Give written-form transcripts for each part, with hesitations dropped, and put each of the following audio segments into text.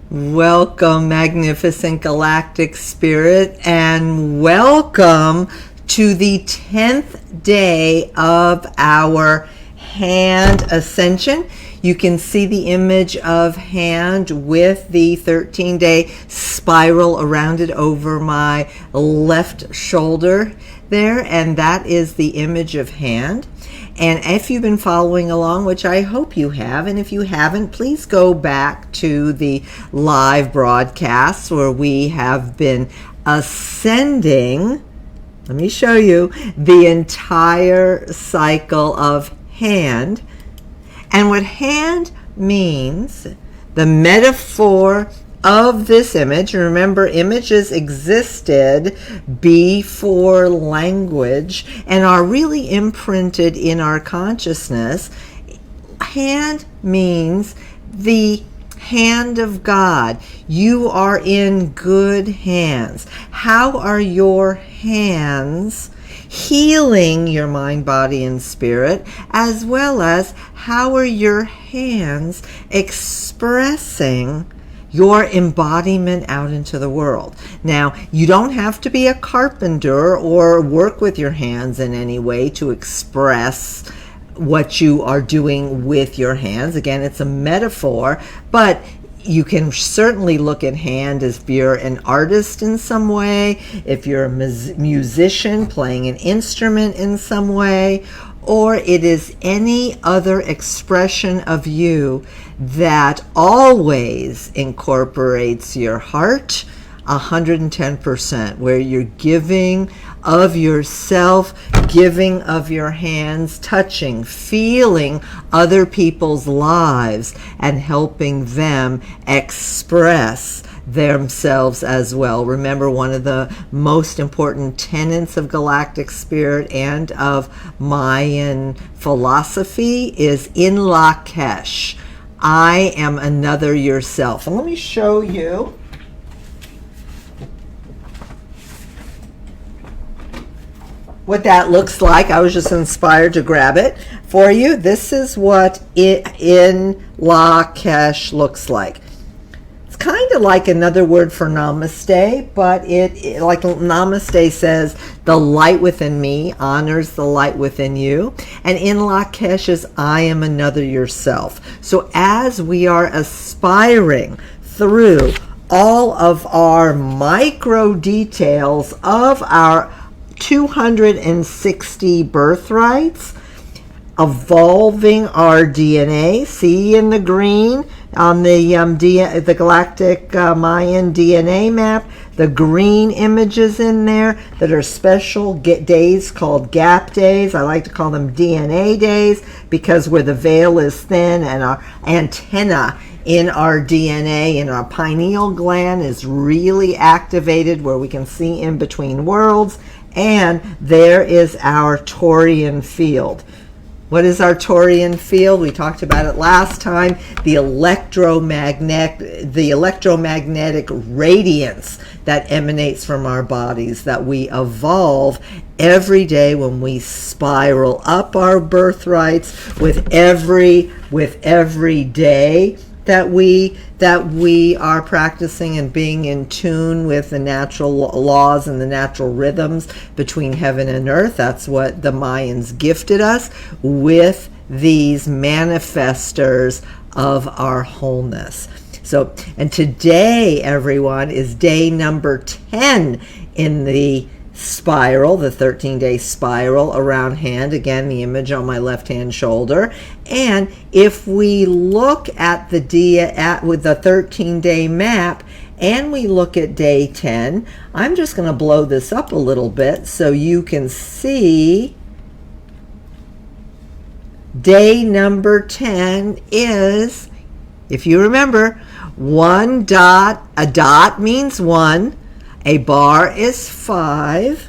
Welcome, magnificent galactic spirit, and welcome to the 10th day of our hand ascension. You can see the image of hand with the 13-day spiral around it over my left shoulder there, and that is the image of hand. And if you've been following along, which I hope you have, and if you haven't, please go back to the live broadcasts where we have been ascending, let me show you, the entire cycle of hand. And what hand means, the metaphor of this image, remember images existed before language and are really imprinted in our consciousness. Hand means the hand of God. You are in good hands. How are your hands healing your mind, body, and spirit, as well as how are your hands expressing your embodiment out into the world? Now, you don't have to be a carpenter or work with your hands in any way to express what you are doing with your hands. Again, it's a metaphor, but you can certainly look at hand as if you're an artist in some way, if you're a musician playing an instrument in some way, or it is any other expression of you that always incorporates your heart 110%, where you're giving of yourself, giving of your hands, touching, feeling other people's lives and helping them express themselves as well. Remember, one of the most important tenets of galactic spirit and of Mayan philosophy is in Lakesh. I am another yourself. And let me show you what that looks like. I was just inspired to grab it for you. This is what in Lakesh looks like. It's kind of like another word for namaste, but it like namaste says, the light within me honors the light within you. And in Lakesh is I am another yourself. So as we are aspiring through all of our micro details of our 260 birthrights, evolving our DNA, see in the green on the galactic Mayan DNA map, the green images in there that are special days called gap days. I like to call them DNA days because where the veil is thin and our antenna in our DNA, in our pineal gland, is really activated where we can see in between worlds. And there is our Taurian field. What is our Taurian field? We talked about it last time. The electromagnetic radiance that emanates from our bodies, that we evolve every day when we spiral up our birthrights with every day that we are practicing and being in tune with the natural laws and the natural rhythms between heaven and earth. That's what the Mayans gifted us with, these manifestors of our wholeness. So, and today, everyone, is day number 10 in the spiral, the 13-day spiral around hand. Again, the image on my left-hand shoulder. And if we look at with the 13-day map, and we look at day 10, I'm just going to blow this up a little bit so you can see. Day number 10 is, if you remember, 1 dot. A dot means 1. A bar is 5.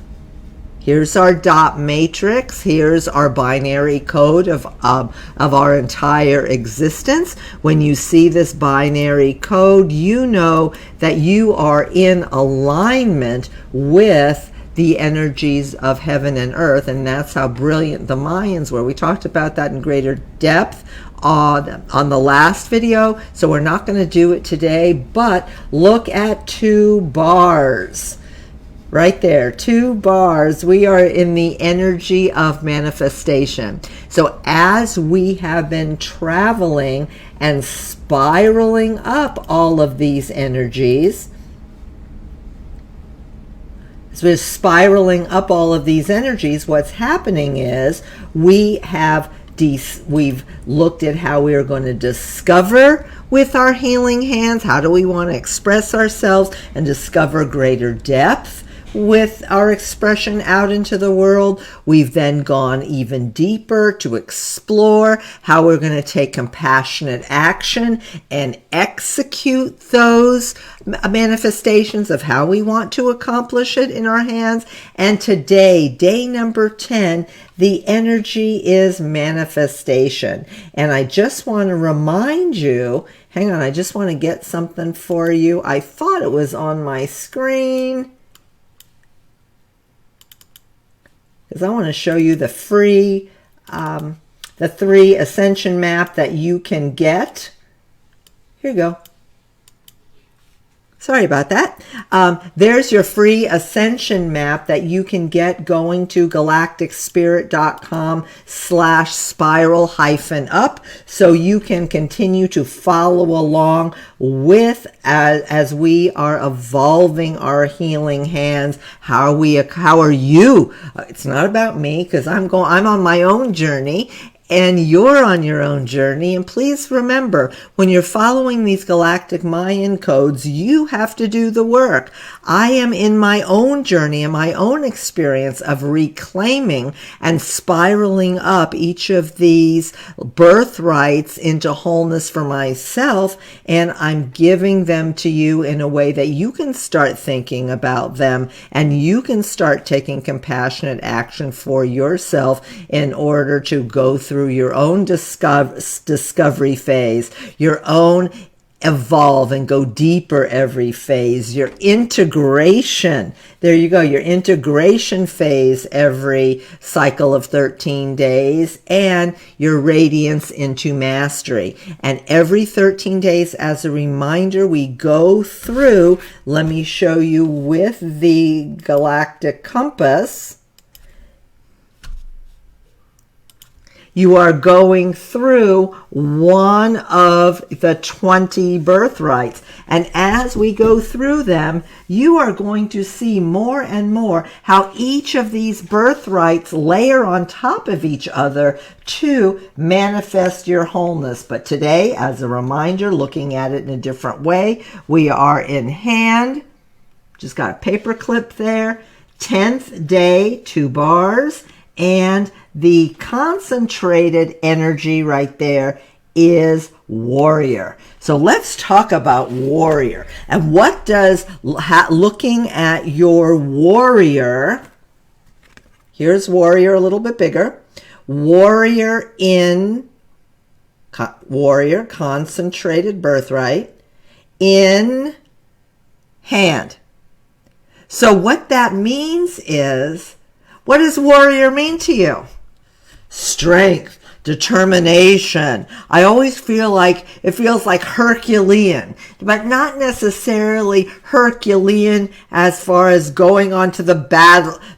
Here's our dot matrix. Here's our binary code of our entire existence. When you see this binary code, you know that you are in alignment with the energies of heaven and earth, and that's how brilliant the Mayans were. We talked about that in greater depth on the last video, so we're not going to do it today, but look at 2 bars. Right there, 2 bars. We are in the energy of manifestation. So as we have been traveling and spiraling up all of these energies, as we're spiraling up all of these energies, what's happening is we've looked at how we are going to discover with our healing hands, how do we want to express ourselves and discover greater depth with our expression out into the world. We've then gone even deeper to explore how we're going to take compassionate action and execute those manifestations of how we want to accomplish it in our hands. And today, day number 10, the energy is manifestation. And I just want to remind you, hang on, I just want to get something for you. I thought it was on my screen, because I want to show you the free, the 3 Ascension map that you can get. Here you go. Sorry about that. There's your free Ascension map that you can get going to galacticspirit.com/spiral-up, so you can continue to follow along with as we are evolving our healing hands. How are you? It's not about me, because I'm on my own journey, and you're on your own journey. And please remember, when you're following these galactic Mayan codes, you have to do the work. I am in my own journey and my own experience of reclaiming and spiraling up each of these birthrights into wholeness for myself, and I'm giving them to you in a way that you can start thinking about them, and you can start taking compassionate action for yourself in order to go through your own discovery phase, your own evolve and go deeper every phase, your integration, there you go, your integration phase every cycle of 13 days, and your radiance into mastery. And every 13 days, as a reminder, we go through, let me show you with the galactic compass. You are going through one of the 20 birthrights. And as we go through them, you are going to see more and more how each of these birthrights layer on top of each other to manifest your wholeness. But today, as a reminder, looking at it in a different way, we are in hand. Just got a paper clip there. 10th day, 2 bars. And the concentrated energy right there is warrior. So let's talk about warrior. And what does looking at your warrior, here's warrior a little bit bigger, warrior in warrior, concentrated birthright, in hand. So what that means is, what does warrior mean to you? Strength, determination. I always feel like it feels like Herculean, but not necessarily Herculean as far as going onto the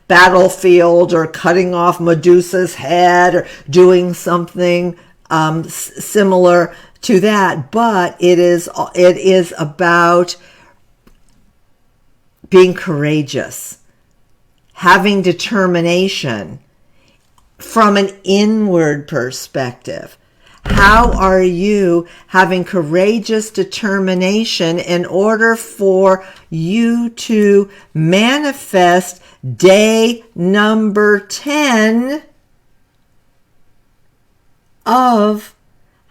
battlefield or cutting off Medusa's head or doing something similar to that. But it is about being courageous, having determination from an inward perspective. How are you having courageous determination in order for you to manifest day number 10 of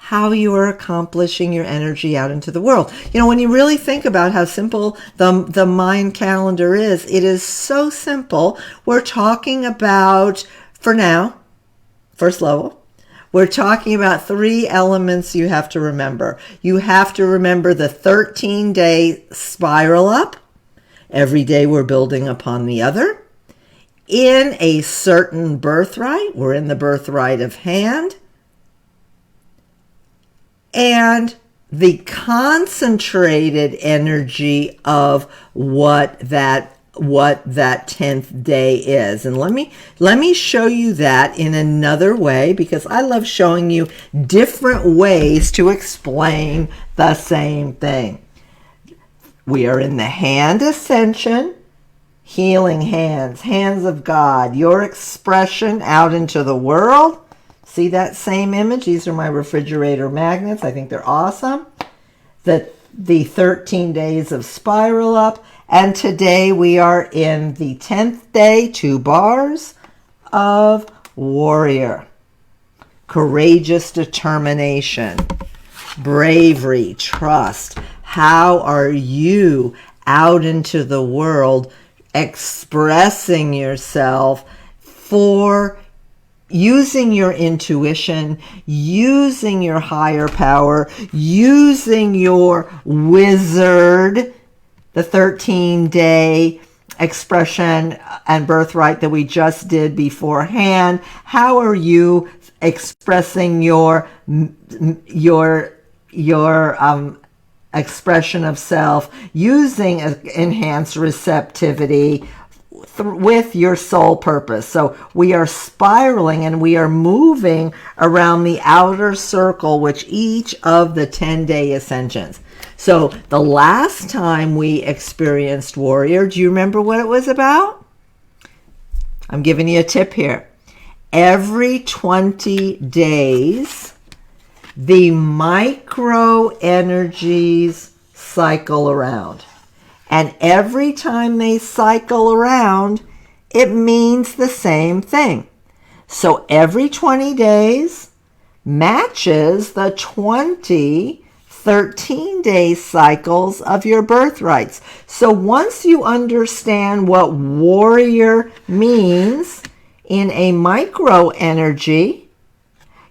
how you are accomplishing your energy out into the world. You know, when you really think about how simple the Mayan calendar is, it is so simple. We're talking about, for now, first level, we're talking about 3 elements you have to remember. You have to remember the 13-day spiral up. Every day we're building upon the other. In a certain birthright, we're in the birthright of hand. And the concentrated energy of what that 10th day is. And let me show you that in another way, because I love showing you different ways to explain the same thing. We are in the hand ascension, healing hands, hands of God, your expression out into the world. See that same image? These are my refrigerator magnets. I think they're awesome. The 13 days of spiral up. And today we are in the 10th day, 2 bars of warrior. Courageous determination, bravery, trust. How are you out into the world expressing yourself for using your intuition, using your higher power, using your wizard, the 13-day expression and birthright that we just did beforehand? How are you expressing your expression of self using enhanced receptivity with your soul purpose? So we are spiraling and we are moving around the outer circle, which each of the 10-day ascensions. So the last time we experienced warrior, do you remember what it was about? I'm giving you a tip here. Every 20 days, the micro energies cycle around. And every time they cycle around, it means the same thing. So every 20 days matches the 13-day cycles of your birthrights. So once you understand what warrior means in a micro energy,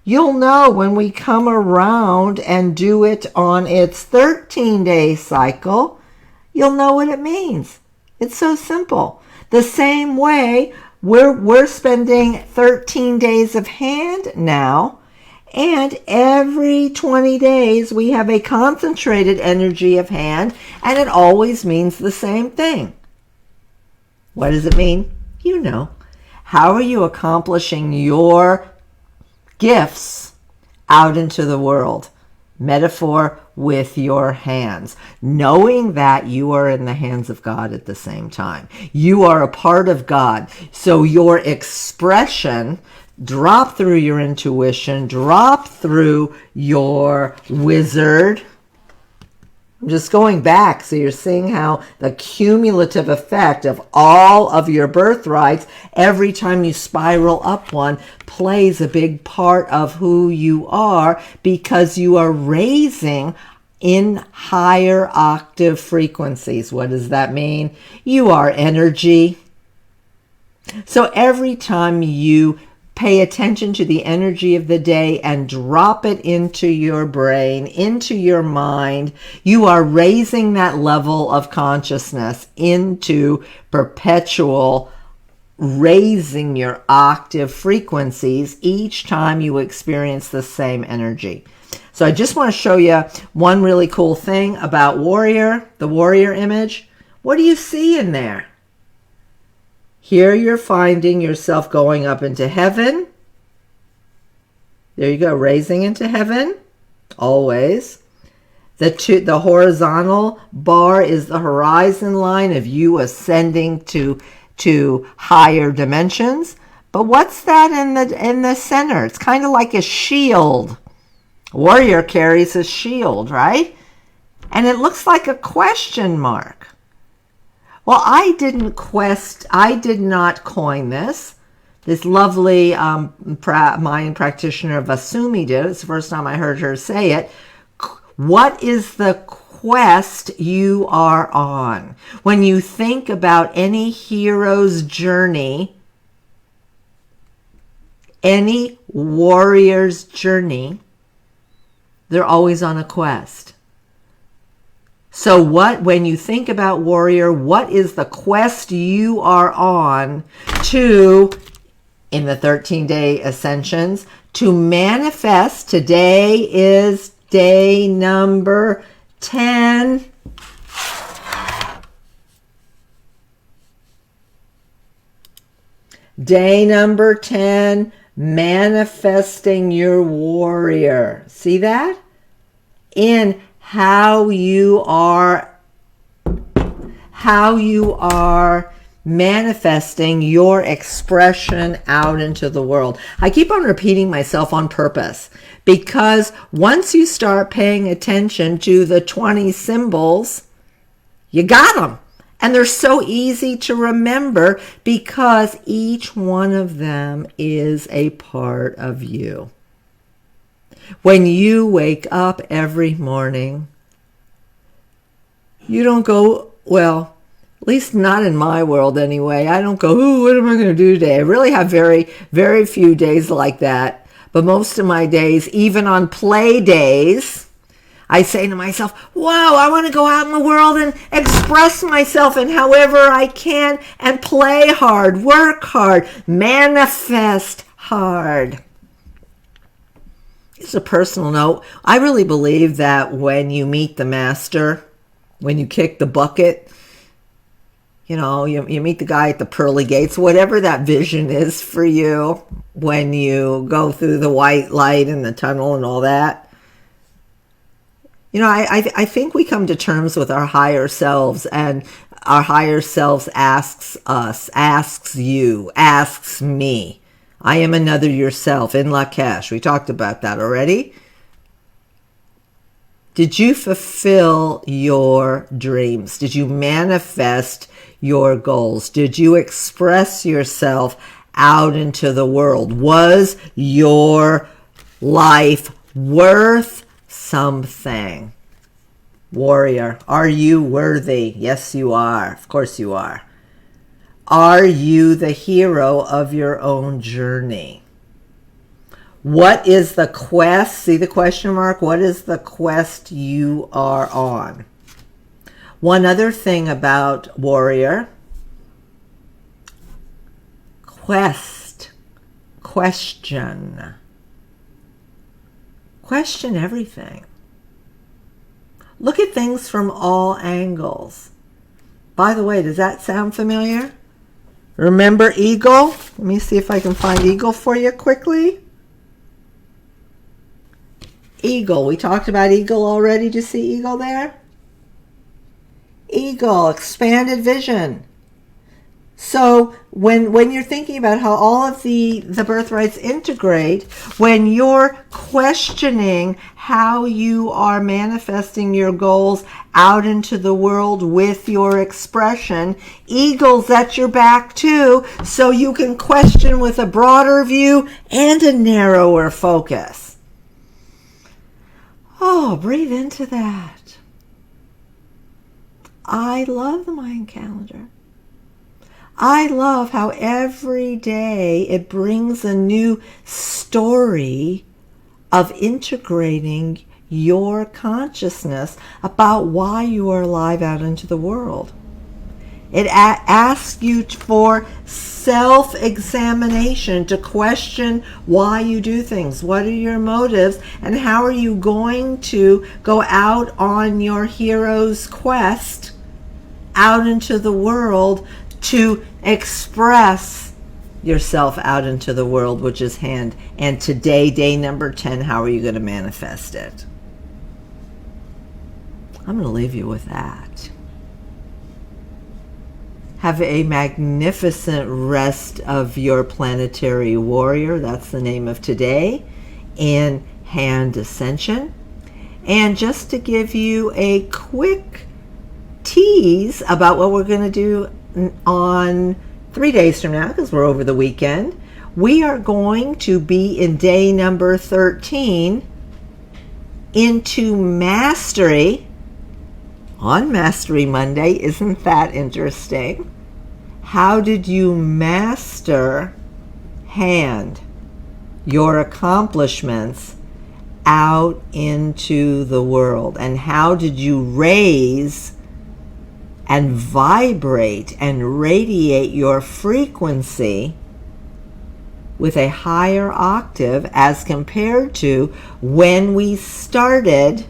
you'll know when we come around and do it on its 13-day cycle, you'll know what it means. It's so simple. The same way we're spending 13 days of hand now, and every 20 days we have a concentrated energy of hand, and it always means the same thing. What does it mean? You know. How are you accomplishing your gifts out into the world? Metaphor, with your hands, knowing that you are in the hands of God at the same time. You are a part of God. So your expression, drop through your intuition, drop through your wizard. I'm just going back so you're seeing how the cumulative effect of all of your birthrights, every time you spiral up one, plays a big part of who you are, because you are raising in higher octave frequencies. What does that mean? You are energy. So every time you pay attention to the energy of the day and drop it into your brain, into your mind, you are raising that level of consciousness into perpetual, raising your octave frequencies each time you experience the same energy. So I just want to show you one really cool thing about warrior, the warrior image. What do you see in there? Here you're finding yourself going up into heaven. There you go, raising into heaven, always. The horizontal bar is the horizon line of you ascending to higher dimensions. But what's that in the center? It's kind of like a shield. Warrior carries a shield, right? And it looks like a question mark. Well, I did not coin this. this lovely Mayan practitioner Vasumi did. It's the first time I heard her say it. What is the quest you are on? When you think about any hero's journey, any warrior's journey, they're always on a quest. So when you think about warrior, what is the quest you are on to, in the 13-day ascensions, to manifest? Today is day number 10. Day number 10, manifesting your warrior. See that? In how you are manifesting your expression out into the world. I keep on repeating myself on purpose, because once you start paying attention to the 20 symbols, you got them. And they're so easy to remember because each one of them is a part of you. When you wake up every morning, you don't go, well, at least not in my world anyway. I don't go, ooh, what am I going to do today? I really have very, very few days like that. But most of my days, even on play days, I say to myself, wow, I want to go out in the world and express myself in however I can and play hard, work hard, manifest hard. It's a personal note. I really believe that when you meet the master, when you kick the bucket, you know, you meet the guy at the pearly gates, whatever that vision is for you, when you go through the white light and the tunnel and all that. You know, I think we come to terms with our higher selves, and our higher selves asks us, asks you, asks me. I am another yourself in Lakesh. We talked about that already. Did you fulfill your dreams? Did you manifest your goals? Did you express yourself out into the world? Was your life worth something? Warrior, are you worthy? Yes, you are. Of course you are. Are you the hero of your own journey? What is the quest? See the question mark? What is the quest you are on? One other thing about warrior. Quest. Question. Question everything. Look at things from all angles. By the way, does that sound familiar? Remember eagle? Let me see if I can find eagle for you quickly. Eagle. We talked about eagle already. Did you see eagle there? Eagle, expanded vision. So when you're thinking about how all of the birthrights integrate, when you're questioning how you are manifesting your goals out into the world with your expression, eagle's at your back too, so you can question with a broader view and a narrower focus. Oh, breathe into that. I love the Mayan calendar. I love how every day it brings a new story of integrating your consciousness about why you are alive out into the world. It asks you for self-examination, to question why you do things. What are your motives, and how are you going to go out on your hero's quest out into the world to express yourself out into the world, which is hand. And today, day number 10, how are you going to manifest it? I'm going to leave you with that. Have a magnificent rest of your planetary warrior. That's the name of today in Hand Ascension. And just to give you a quick tease about what we're going to do on 3 days from now, because we're over the weekend, We are going to be in day number 13 into Mastery on Mastery Monday. Isn't that interesting? How did you master hand your accomplishments out into the world? And how did you raise and vibrate and radiate your frequency with a higher octave as compared to when we started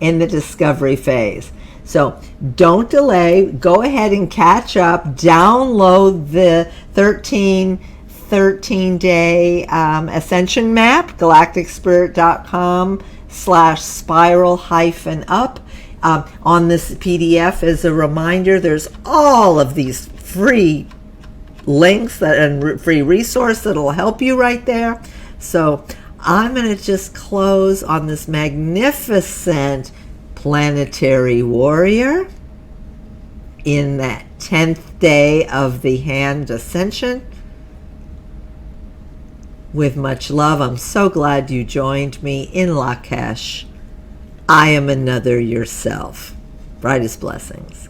in the discovery phase? So don't delay. Go ahead and catch up. Download the 13-day Ascension map, galacticspirit.com/spiral-up. On this PDF, as a reminder, there's all of these free links and free resource that'll help you right there. So I'm going to just close on this magnificent planetary warrior in that 10th day of the hand ascension. With much love, I'm so glad you joined me in Lakesh. I am another yourself. Brightest blessings.